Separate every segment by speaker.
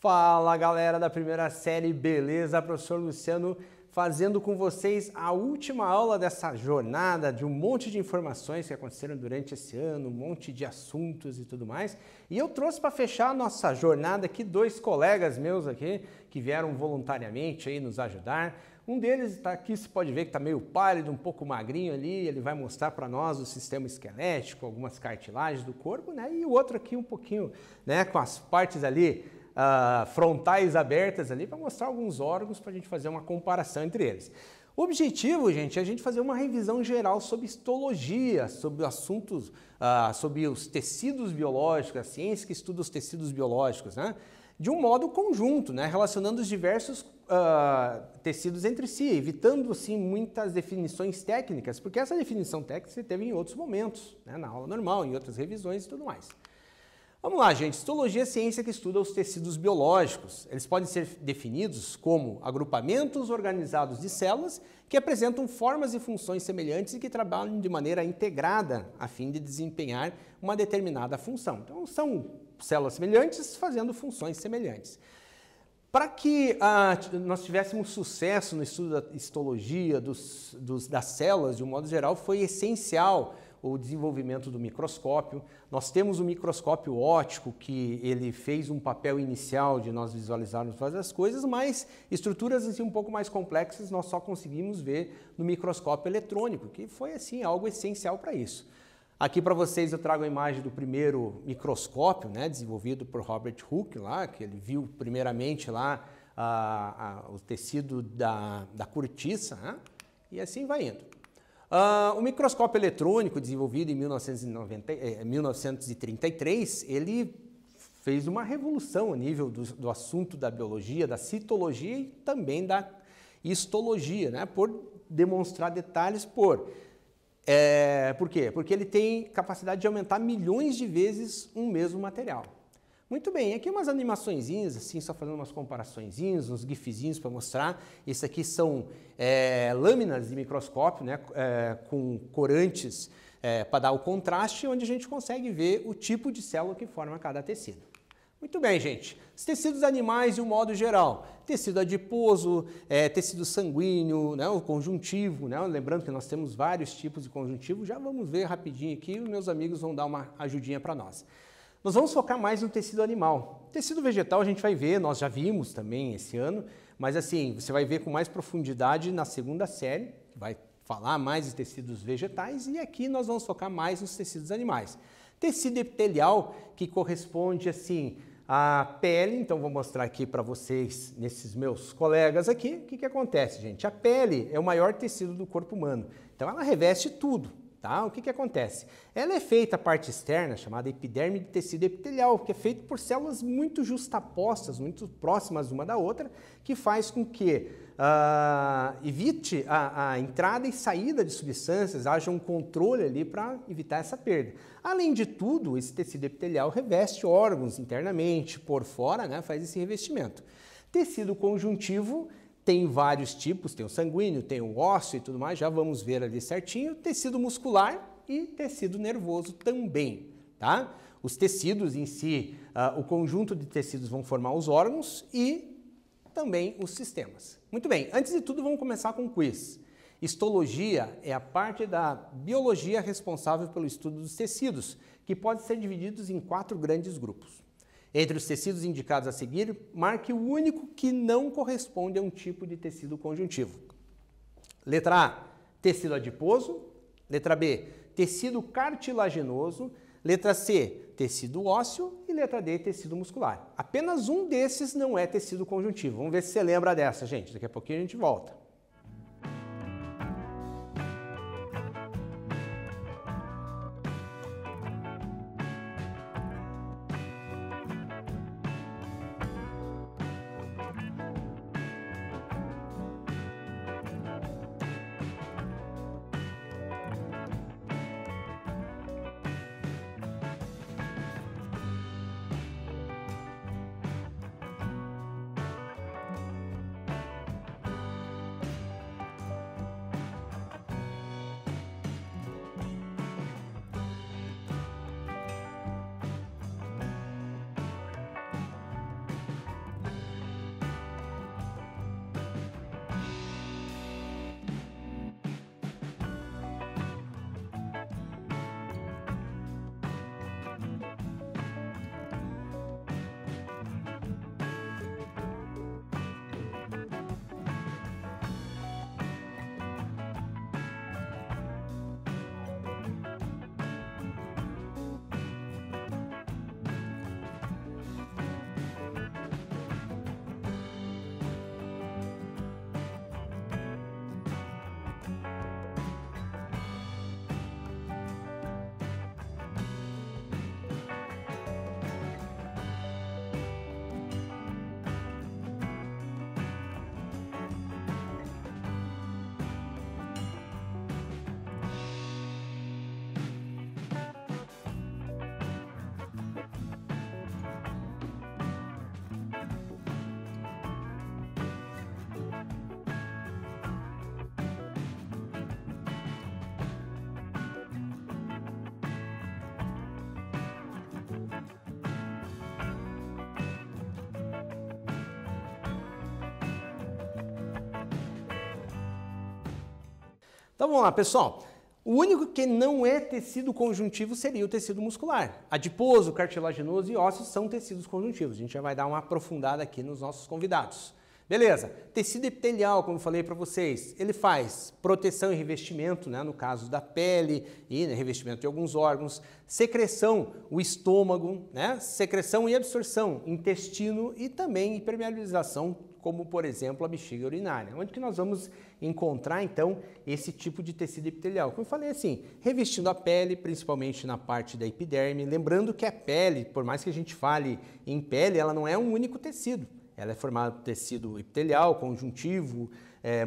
Speaker 1: Fala galera da primeira série, beleza? Professor Luciano fazendo com vocês a última aula dessa jornada de um monte de informações que aconteceram durante esse ano, um monte de assuntos e tudo mais. E eu trouxe para fechar a nossa jornada aqui dois colegas meus aqui que vieram voluntariamente aí nos ajudar. Um deles está aqui, você pode ver que está meio pálido, um pouco magrinho ali, ele vai mostrar para nós o sistema esquelético, algumas cartilagens do corpo, né? E o outro aqui um pouquinho, né, com as partes ali frontais abertas ali para mostrar alguns órgãos para a gente fazer uma comparação entre eles. O objetivo, gente, é a gente fazer uma revisão geral sobre histologia, sobre assuntos, sobre os tecidos biológicos, a ciência que estuda os tecidos biológicos, né? De um modo conjunto, né? Relacionando os diversos tecidos entre si, evitando assim muitas definições técnicas, porque essa definição técnica você teve em outros momentos, né? Na aula normal, em outras revisões e tudo mais. Vamos lá, gente. Histologia é a ciência que estuda os tecidos biológicos. Eles podem ser definidos como agrupamentos organizados de células que apresentam formas e funções semelhantes e que trabalham de maneira integrada a fim de desempenhar uma determinada função. Então, são células semelhantes fazendo funções semelhantes. Para que nós tivéssemos sucesso no estudo da histologia das células, de um modo geral, foi essencial o desenvolvimento do microscópio. Nós temos o microscópio óptico, que ele fez um papel inicial de nós visualizarmos várias coisas, mas estruturas assim, um pouco mais complexas nós só conseguimos ver no microscópio eletrônico, que foi assim algo essencial para isso. Aqui para vocês eu trago a imagem do primeiro microscópio, né, desenvolvido por Robert Hooke, lá, que ele viu primeiramente lá o tecido da cortiça, né, e assim vai indo. O microscópio eletrônico, desenvolvido em 1933, ele fez uma revolução a nível do assunto da biologia, da citologia e também da histologia, né, por demonstrar detalhes por quê? Porque ele tem capacidade de aumentar milhões de vezes um mesmo material. Muito bem, aqui umas animaçõezinhas, assim, só fazendo umas comparaçõezinhas, uns gifzinhos para mostrar. Isso aqui são lâminas de microscópio, né, com corantes para dar o contraste, onde a gente consegue ver o tipo de célula que forma cada tecido. Muito bem, gente. Os tecidos animais de um modo geral. Tecido adiposo, tecido sanguíneo, né, o conjuntivo, né, lembrando que nós temos vários tipos de conjuntivo, já vamos ver rapidinho aqui, os meus amigos vão dar uma ajudinha para nós. Nós vamos focar mais no tecido animal. Tecido vegetal a gente vai ver, nós já vimos também esse ano, mas assim, você vai ver com mais profundidade na segunda série, que vai falar mais de tecidos vegetais, e aqui nós vamos focar mais nos tecidos animais. Tecido epitelial, que corresponde assim à pele, então vou mostrar aqui para vocês, nesses meus colegas aqui, o que acontece, gente? A pele é o maior tecido do corpo humano, então ela reveste tudo. Tá? O que acontece? Ela é feita, a parte externa, chamada epiderme de tecido epitelial, que é feito por células muito justapostas, muito próximas uma da outra, que faz com que evite a entrada e saída de substâncias, haja um controle ali para evitar essa perda. Além de tudo, esse tecido epitelial reveste órgãos internamente, por fora, né, faz esse revestimento. Tecido conjuntivo tem vários tipos, tem o sanguíneo, tem o ósseo e tudo mais, já vamos ver ali certinho. Tecido muscular e tecido nervoso também, tá? Os tecidos em si, o conjunto de tecidos vão formar os órgãos e também os sistemas. Muito bem, antes de tudo vamos começar com um quiz. Histologia é a parte da biologia responsável pelo estudo dos tecidos, que pode ser divididos em 4 grandes grupos. Entre os tecidos indicados a seguir, marque o único que não corresponde a um tipo de tecido conjuntivo. Letra A, tecido adiposo. Letra B, tecido cartilaginoso. Letra C, tecido ósseo. E letra D, tecido muscular. Apenas um desses não é tecido conjuntivo. Vamos ver se você lembra dessa, gente. Daqui a pouquinho a gente volta. Então vamos lá, pessoal. O único que não é tecido conjuntivo seria o tecido muscular. Adiposo, cartilaginoso e ósseo são tecidos conjuntivos. A gente já vai dar uma aprofundada aqui nos nossos convidados. Beleza? Tecido epitelial, como eu falei para vocês, ele faz proteção e revestimento, né, no caso da pele e revestimento de alguns órgãos, secreção, o estômago, né, secreção e absorção, intestino e também impermeabilização, como por exemplo a bexiga urinária, onde que nós vamos encontrar então esse tipo de tecido epitelial. Como eu falei assim, revestindo a pele, principalmente na parte da epiderme, lembrando que a pele, por mais que a gente fale em pele, ela não é um único tecido. Ela é formada por tecido epitelial, conjuntivo,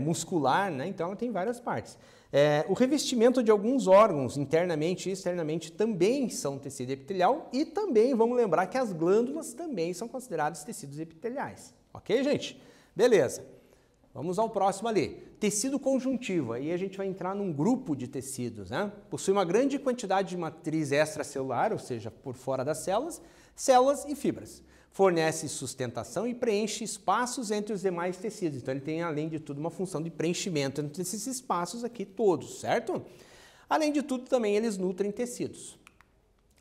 Speaker 1: muscular, né? Então ela tem várias partes. O revestimento de alguns órgãos, internamente e externamente, também são tecido epitelial e também vamos lembrar que as glândulas também são consideradas tecidos epiteliais. Ok, gente? Beleza. Vamos ao próximo ali. Tecido conjuntivo. Aí a gente vai entrar num grupo de tecidos, né? Possui uma grande quantidade de matriz extracelular, ou seja, por fora das células, células e fibras. Fornece sustentação e preenche espaços entre os demais tecidos. Então ele tem, além de tudo, uma função de preenchimento entre esses espaços aqui todos, certo? Além de tudo, também eles nutrem tecidos.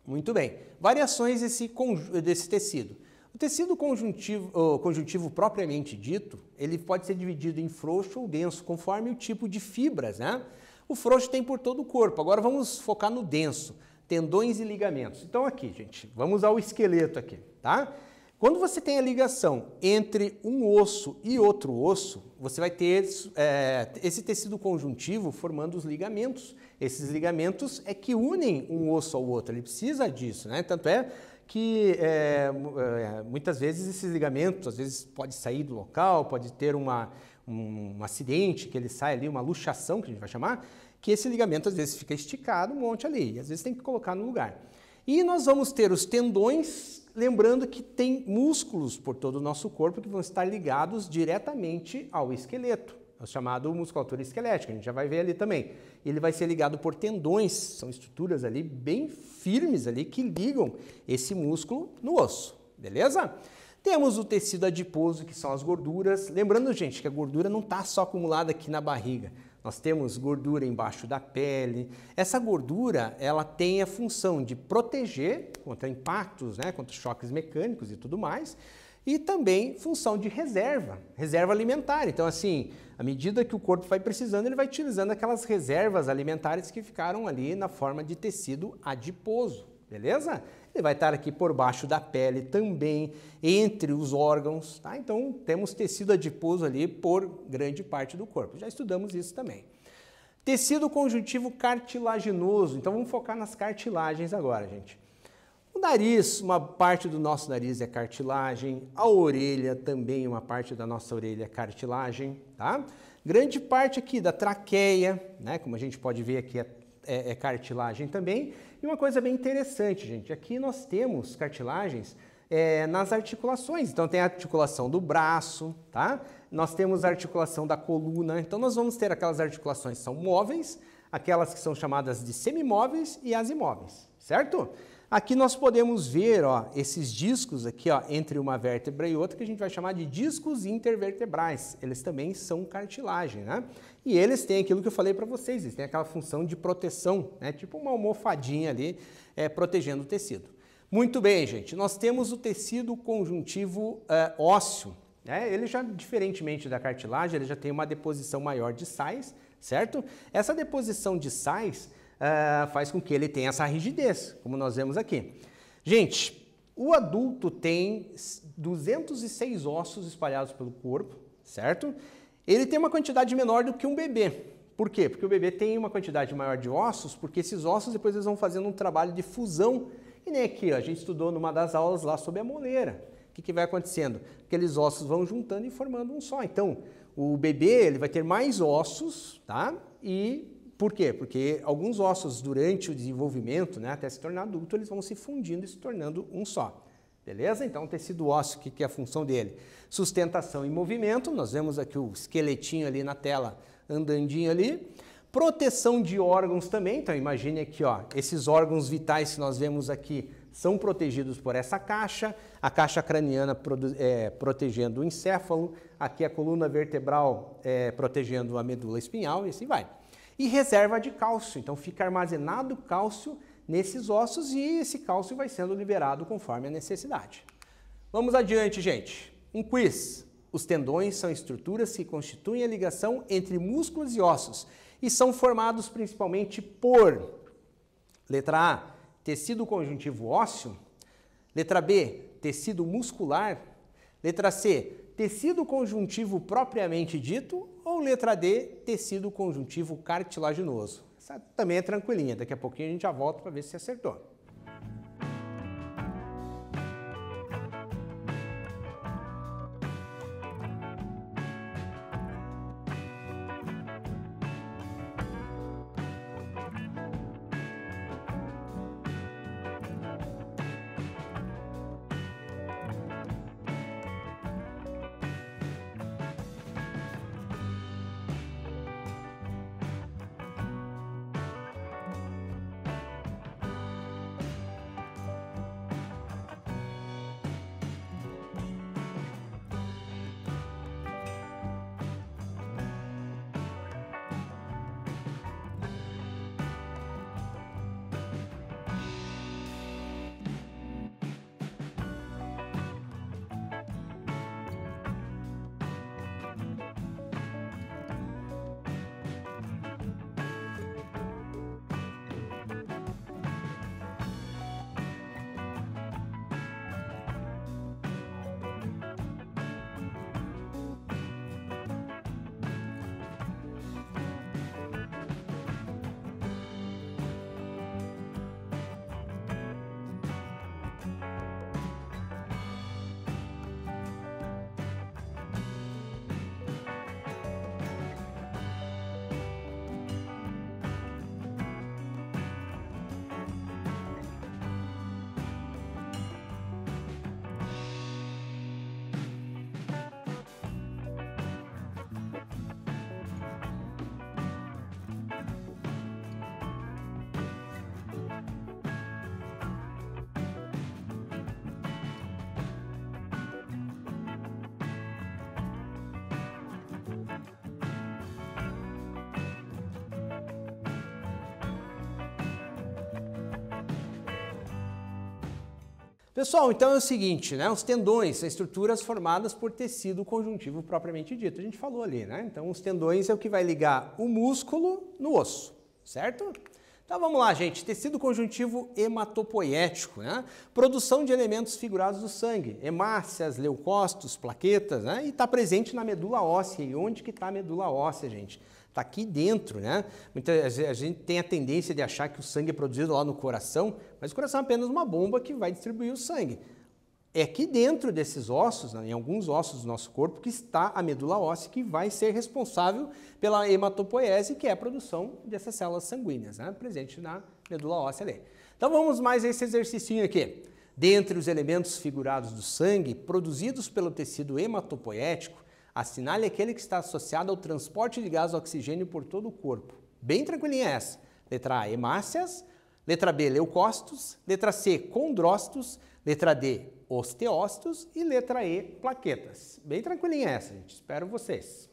Speaker 1: Muito bem. Variações desse tecido. O tecido conjuntivo propriamente dito, ele pode ser dividido em frouxo ou denso, conforme o tipo de fibras, né? O frouxo tem por todo o corpo. Agora vamos focar no denso, tendões e ligamentos. Então aqui, gente, vamos ao esqueleto aqui, tá? Quando você tem a ligação entre um osso e outro osso, você vai ter esse tecido conjuntivo formando os ligamentos. Esses ligamentos é que unem um osso ao outro, ele precisa disso, né? Tanto é que muitas vezes esses ligamentos, às vezes pode sair do local, pode ter um acidente, que ele sai ali, uma luxação, que a gente vai chamar, que esse ligamento às vezes fica esticado um monte ali, e às vezes tem que colocar no lugar. E nós vamos ter os tendões, lembrando que tem músculos por todo o nosso corpo que vão estar ligados diretamente ao esqueleto, é o chamado musculatura esquelética, a gente já vai ver ali também. Ele vai ser ligado por tendões, são estruturas ali bem firmes ali que ligam esse músculo no osso, beleza? Temos o tecido adiposo, que são as gorduras. Lembrando, gente, que a gordura não está só acumulada aqui na barriga. Nós temos gordura embaixo da pele. Essa gordura, ela tem a função de proteger contra impactos, né, contra choques mecânicos e tudo mais, e também função de reserva alimentar. Então, assim, à medida que o corpo vai precisando, ele vai utilizando aquelas reservas alimentares que ficaram ali na forma de tecido adiposo, beleza? Ele vai estar aqui por baixo da pele também, entre os órgãos, tá? Então, temos tecido adiposo ali por grande parte do corpo. Já estudamos isso também. Tecido conjuntivo cartilaginoso. Então, vamos focar nas cartilagens agora, gente. O nariz, uma parte do nosso nariz é cartilagem. A orelha também, uma parte da nossa orelha é cartilagem, tá? Grande parte aqui da traqueia, né? Como a gente pode ver aqui, é cartilagem também. E uma coisa bem interessante, gente, aqui nós temos cartilagens nas articulações. Então tem a articulação do braço, tá? Nós temos a articulação da coluna. Então nós vamos ter aquelas articulações que são móveis, aquelas que são chamadas de semimóveis e as imóveis, certo? Aqui nós podemos ver, ó, esses discos aqui, ó, entre uma vértebra e outra, que a gente vai chamar de discos intervertebrais. Eles também são cartilagem, né? E eles têm aquilo que eu falei para vocês, eles têm aquela função de proteção, né? Tipo uma almofadinha ali, protegendo o tecido. Muito bem, gente, nós temos o tecido conjuntivo ósseo, né? Ele já, diferentemente da cartilagem, ele já tem uma deposição maior de sais, certo? Essa deposição de sais faz com que ele tenha essa rigidez, como nós vemos aqui. Gente, o adulto tem 206 ossos espalhados pelo corpo, certo? Ele tem uma quantidade menor do que um bebê. Por quê? Porque o bebê tem uma quantidade maior de ossos, porque esses ossos depois eles vão fazendo um trabalho de fusão. E nem aqui, ó, a gente estudou numa das aulas lá sobre a moleira. O que vai acontecendo? Aqueles ossos vão juntando e formando um só. Então, o bebê ele vai ter mais ossos, tá? E por quê? Porque alguns ossos, durante o desenvolvimento, né, até se tornar adulto, eles vão se fundindo e se tornando um só. Beleza? Então, o tecido ósseo, que é a função dele? Sustentação e movimento. Nós vemos aqui o esqueletinho ali na tela, andandinho ali. Proteção de órgãos também. Então, imagine aqui, ó, esses órgãos vitais que nós vemos aqui são protegidos por essa caixa. A caixa craniana protegendo o encéfalo. Aqui a coluna vertebral protegendo a medula espinhal e assim vai. E reserva de cálcio, então fica armazenado cálcio nesses ossos e esse cálcio vai sendo liberado conforme a necessidade. Vamos adiante, gente. Um quiz. Os tendões são estruturas que constituem a ligação entre músculos e ossos e são formados principalmente por, letra A, tecido conjuntivo ósseo, letra B, tecido muscular, letra C, tecido conjuntivo propriamente dito ou letra D, tecido conjuntivo cartilaginoso. Essa também é tranquilinha, daqui a pouquinho a gente já volta para ver se acertou. Pessoal, então é o seguinte, né? Os tendões são estruturas formadas por tecido conjuntivo propriamente dito. A gente falou ali, né? Então, os tendões é o que vai ligar o músculo no osso, certo? Então, vamos lá, gente. Tecido conjuntivo hematopoético, né? Produção de elementos figurados do sangue, hemácias, leucócitos, plaquetas, né? E está presente na medula óssea. E onde que está a medula óssea, gente? Está aqui dentro, né? A gente tem a tendência de achar que o sangue é produzido lá no coração, mas o coração é apenas uma bomba que vai distribuir o sangue. É aqui dentro desses ossos, né, em alguns ossos do nosso corpo, que está a medula óssea, que vai ser responsável pela hematopoiese, que é a produção dessas células sanguíneas, né, presente na medula óssea ali. Então vamos mais a esse exercício aqui. Dentre os elementos figurados do sangue, produzidos pelo tecido hematopoético, assinale aquele que está associado ao transporte de gás oxigênio por todo o corpo. Bem tranquilinha essa. Letra A, hemácias. Letra B, leucócitos. Letra C, condrócitos. Letra D, osteócitos. E letra E, plaquetas. Bem tranquilinha essa, gente. Espero vocês.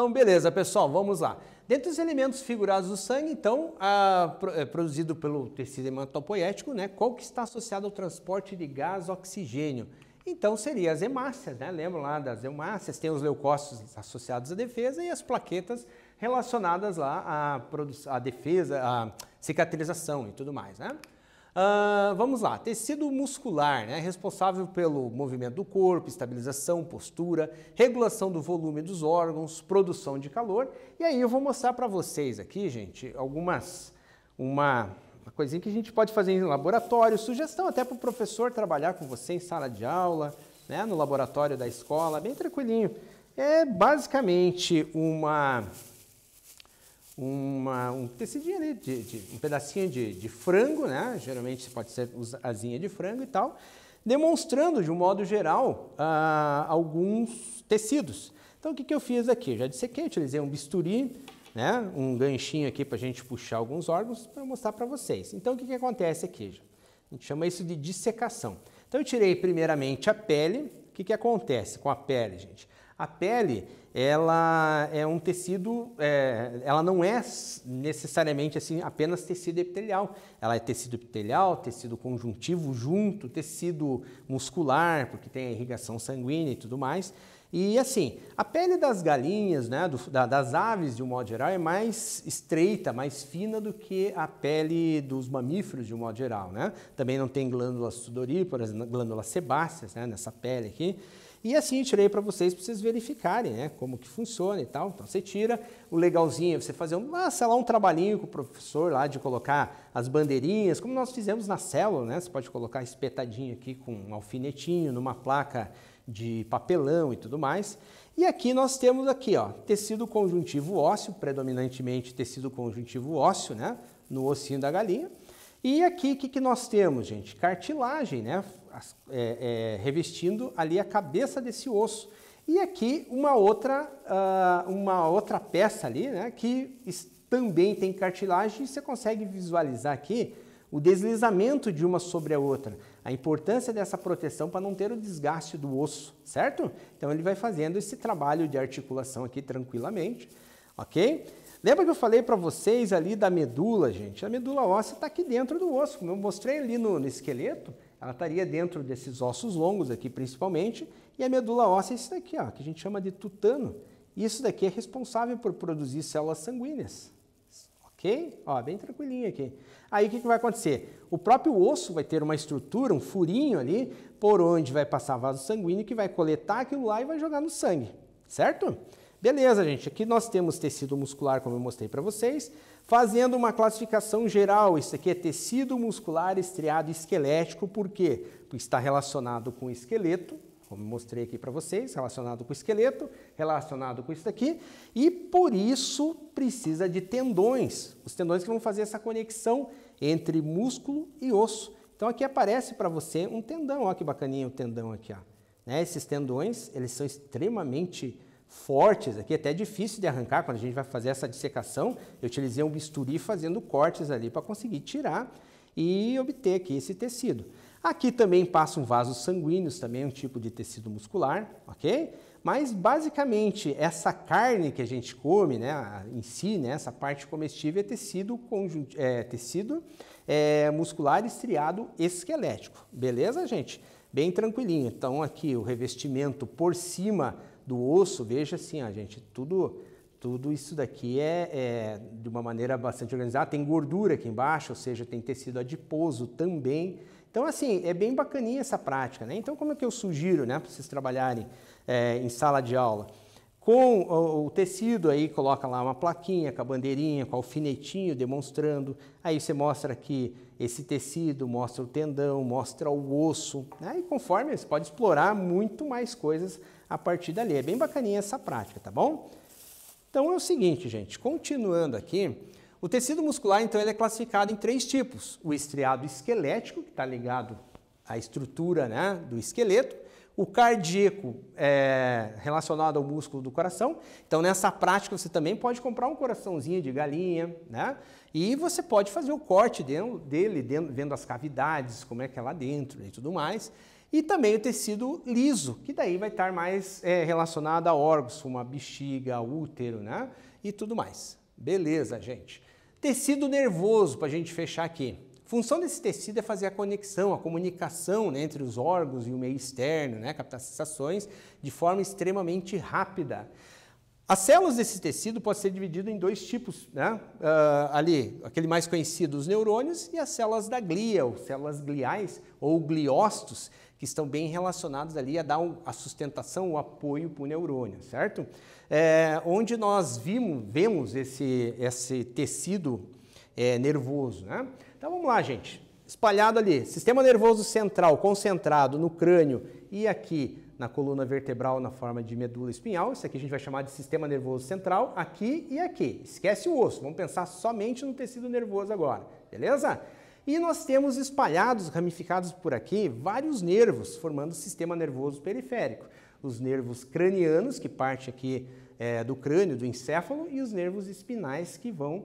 Speaker 1: Então, beleza, pessoal, vamos lá. Dentre os elementos figurados do sangue, então, produzido pelo tecido hematopoético, né, qual que está associado ao transporte de gás oxigênio? Então, seria as hemácias, né? Lembram lá das hemácias? Tem os leucócitos associados à defesa e as plaquetas relacionadas lá à defesa, à cicatrização e tudo mais, né? Vamos lá, tecido muscular, né, responsável pelo movimento do corpo, estabilização, postura, regulação do volume dos órgãos, produção de calor. E aí eu vou mostrar para vocês aqui, gente, uma coisinha que a gente pode fazer em laboratório, sugestão até para o professor trabalhar com você em sala de aula, né, no laboratório da escola, bem tranquilinho. É basicamente um tecidinho ali, um pedacinho de frango, né? Geralmente pode ser asinha de frango e tal, demonstrando de um modo geral alguns tecidos. Então o que eu fiz aqui? Já dissequei, utilizei um bisturi, né? Um ganchinho aqui para a gente puxar alguns órgãos para mostrar para vocês. Então o que acontece aqui? A gente chama isso de dissecação. Então eu tirei primeiramente a pele. O que acontece com a pele, gente? A pele, ela é um tecido, ela não é necessariamente assim apenas tecido epitelial. Ela é tecido epitelial, tecido conjuntivo junto, tecido muscular, porque tem a irrigação sanguínea e tudo mais. E assim, a pele das galinhas, né, das aves de um modo geral, é mais estreita, mais fina do que a pele dos mamíferos de um modo geral, né? Também não tem glândulas sudoríparas, glândulas sebáceas, né, nessa pele aqui. E assim eu tirei para vocês verificarem, né, como que funciona e tal. Então você tira, o legalzinho é você fazer sei lá, um trabalhinho com o professor lá de colocar as bandeirinhas, como nós fizemos na célula, né? Você pode colocar espetadinho aqui com um alfinetinho numa placa de papelão e tudo mais. E aqui nós temos aqui, ó, tecido conjuntivo ósseo, predominantemente tecido conjuntivo ósseo, né, no ossinho da galinha. E aqui o que nós temos, gente? Cartilagem, né? Revestindo ali a cabeça desse osso. E aqui uma outra peça ali, né? Que também tem cartilagem e você consegue visualizar aqui o deslizamento de uma sobre a outra. A importância dessa proteção para não ter o desgaste do osso, certo? Então ele vai fazendo esse trabalho de articulação aqui tranquilamente, ok? Lembra que eu falei para vocês ali da medula, gente? A medula óssea está aqui dentro do osso. Como eu mostrei ali no esqueleto, ela estaria dentro desses ossos longos aqui principalmente. E a medula óssea é isso daqui, ó, que a gente chama de tutano. E isso daqui é responsável por produzir células sanguíneas. Ok? Ó, bem tranquilinho aqui. Aí o que vai acontecer? O próprio osso vai ter uma estrutura, um furinho ali, por onde vai passar vaso sanguíneo que vai coletar aquilo lá e vai jogar no sangue. Certo? Beleza, gente, aqui nós temos tecido muscular, como eu mostrei para vocês, fazendo uma classificação geral. Isso aqui é tecido muscular estriado esquelético, por quê? Porque está relacionado com o esqueleto, como eu mostrei aqui para vocês, relacionado com o esqueleto, relacionado com isso daqui, e por isso precisa de tendões, os tendões que vão fazer essa conexão entre músculo e osso. Então aqui aparece para você um tendão, olha que bacaninha o tendão aqui, ó. Né? Esses tendões, eles são extremamente fortes, aqui é até difícil de arrancar quando a gente vai fazer essa dissecação. Eu utilizei um bisturi fazendo cortes ali para conseguir tirar e obter aqui esse tecido. Aqui também passam vasos sanguíneos, também um tipo de tecido muscular, ok? Mas basicamente essa carne que a gente come, né, em si, né, essa parte comestível é tecido muscular estriado esquelético, beleza, gente? Bem tranquilinho. Então aqui o revestimento por cima do osso, veja assim, ó, gente, tudo isso daqui é de uma maneira bastante organizada. Tem gordura aqui embaixo, ou seja, tem tecido adiposo também. Então, assim, é bem bacaninha essa prática, né? Então, como é que eu sugiro, né, para vocês trabalharem em sala de aula? Com o tecido aí, coloca lá uma plaquinha com a bandeirinha, com o alfinetinho demonstrando. Aí você mostra aqui esse tecido, mostra o tendão, mostra o osso, né? E conforme você pode explorar muito mais coisas a partir dali. É bem bacaninha essa prática, tá bom? Então é o seguinte, gente, continuando aqui, o tecido muscular, então, ele é classificado em 3 tipos. O estriado esquelético, que está ligado à estrutura, né, do esqueleto. O cardíaco, relacionado ao músculo do coração. Então, nessa prática, você também pode comprar um coraçãozinho de galinha, né? E você pode fazer o corte dele, vendo as cavidades, como é que é lá dentro e tudo mais. E também o tecido liso, que daí vai estar mais relacionado a órgãos, como a bexiga, útero, né? E tudo mais. Beleza, gente. Tecido nervoso, para a gente fechar aqui. A função desse tecido é fazer a conexão, a comunicação, né, entre os órgãos e o meio externo, né, captar sensações de forma extremamente rápida. As células desse tecido podem ser divididas em dois tipos, né? Ali, aquele mais conhecido, os neurônios, e as células da glia, ou células gliais, ou gliócitos, que estão bem relacionados ali a dar a sustentação, o apoio para o neurônio, certo? Onde nós vemos esse tecido nervoso, né? Então vamos lá, gente. Espalhado ali, sistema nervoso central concentrado no crânio e aqui na coluna vertebral na forma de medula espinhal. Isso aqui a gente vai chamar de sistema nervoso central, aqui e aqui. Esquece o osso, vamos pensar somente no tecido nervoso agora, beleza? E nós temos espalhados, ramificados por aqui, vários nervos formando o sistema nervoso periférico. Os nervos cranianos, que parte aqui do crânio, do encéfalo, e os nervos espinais que vão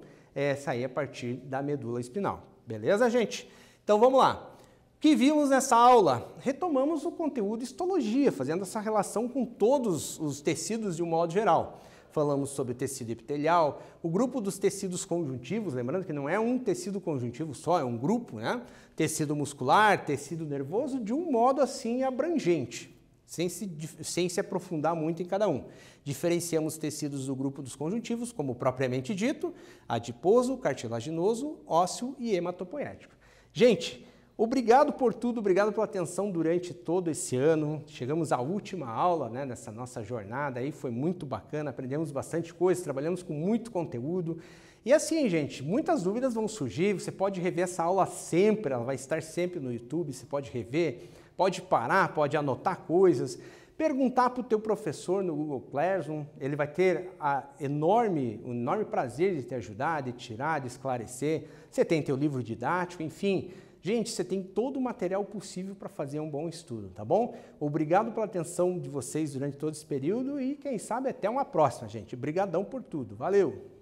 Speaker 1: sair a partir da medula espinal. Beleza, gente? Então vamos lá. O que vimos nessa aula? Retomamos o conteúdo histologia, fazendo essa relação com todos os tecidos de um modo geral. Falamos sobre o tecido epitelial, o grupo dos tecidos conjuntivos, lembrando que não é um tecido conjuntivo só, é um grupo, né? Tecido muscular, tecido nervoso, de um modo assim abrangente, sem se aprofundar muito em cada um. Diferenciamos tecidos do grupo dos conjuntivos, como propriamente dito, adiposo, cartilaginoso, ósseo e hematopoético. Gente, obrigado por tudo, obrigado pela atenção durante todo esse ano. Chegamos à última aula, né, nessa nossa jornada aí, foi muito bacana, aprendemos bastante coisa, trabalhamos com muito conteúdo. E assim, gente, muitas dúvidas vão surgir, você pode rever essa aula sempre, ela vai estar sempre no YouTube, você pode rever, pode parar, pode anotar coisas, perguntar para o teu professor no Google Classroom, ele vai ter o enorme prazer de te ajudar, de tirar, de esclarecer. Você tem teu livro didático, enfim. Gente, você tem todo o material possível para fazer um bom estudo, tá bom? Obrigado pela atenção de vocês durante todo esse período e, quem sabe, até uma próxima, gente. Obrigadão por tudo. Valeu!